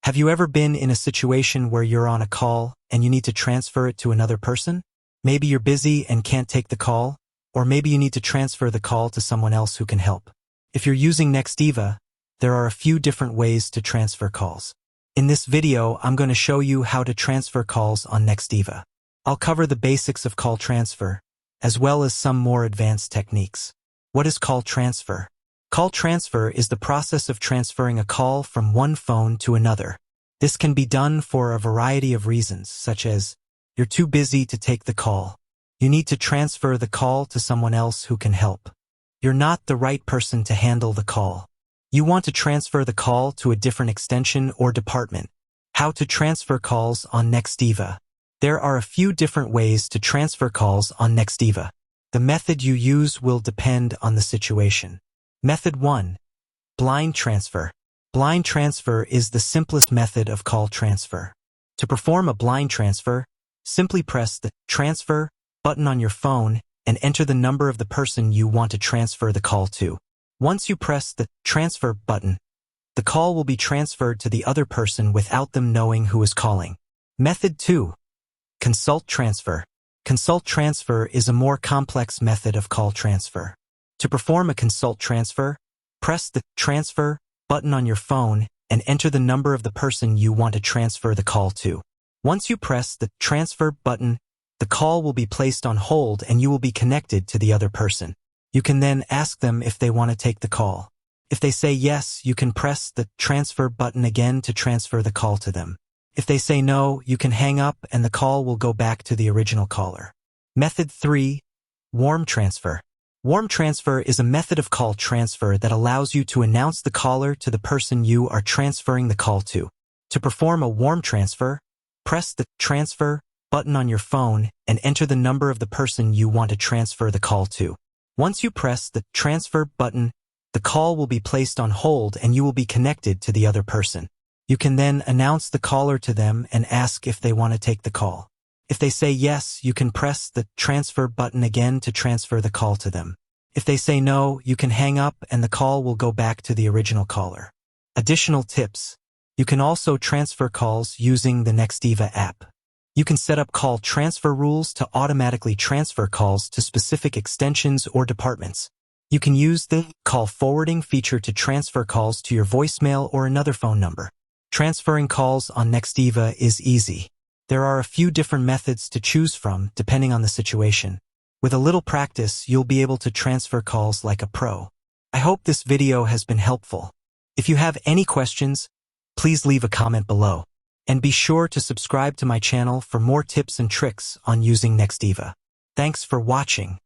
Have you ever been in a situation where you're on a call and you need to transfer it to another person? Maybe you're busy and can't take the call, or maybe you need to transfer the call to someone else who can help. If you're using Nextiva, there are a few different ways to transfer calls. In this video, I'm going to show you how to transfer calls on Nextiva. I'll cover the basics of call transfer, as well as some more advanced techniques. What is call transfer? Call transfer is the process of transferring a call from one phone to another. This can be done for a variety of reasons, such as you're too busy to take the call. You need to transfer the call to someone else who can help. You're not the right person to handle the call. You want to transfer the call to a different extension or department. How to transfer calls on Nextiva. There are a few different ways to transfer calls on Nextiva. The method you use will depend on the situation. Method 1. Blind transfer. Blind transfer is the simplest method of call transfer. To perform a blind transfer, simply press the Transfer button on your phone and enter the number of the person you want to transfer the call to. Once you press the Transfer button, the call will be transferred to the other person without them knowing who is calling. Method 2. Consult transfer. Consult transfer is a more complex method of call transfer. To perform a consult transfer, press the Transfer button on your phone and enter the number of the person you want to transfer the call to. Once you press the Transfer button, the call will be placed on hold and you will be connected to the other person. You can then ask them if they want to take the call. If they say yes, you can press the Transfer button again to transfer the call to them. If they say no, you can hang up and the call will go back to the original caller. Method 3. Warm transfer. Warm transfer is a method of call transfer that allows you to announce the caller to the person you are transferring the call to. To perform a warm transfer, press the Transfer button on your phone and enter the number of the person you want to transfer the call to. Once you press the Transfer button, the call will be placed on hold and you will be connected to the other person. You can then announce the caller to them and ask if they want to take the call. If they say yes, you can press the Transfer button again to transfer the call to them. If they say no, you can hang up and the call will go back to the original caller. Additional tips. You can also transfer calls using the Nextiva app. You can set up call transfer rules to automatically transfer calls to specific extensions or departments. You can use the call forwarding feature to transfer calls to your voicemail or another phone number. Transferring calls on Nextiva is easy. There are a few different methods to choose from depending on the situation. With a little practice, you'll be able to transfer calls like a pro. I hope this video has been helpful. If you have any questions, please leave a comment below. And be sure to subscribe to my channel for more tips and tricks on using Nextiva. Thanks for watching.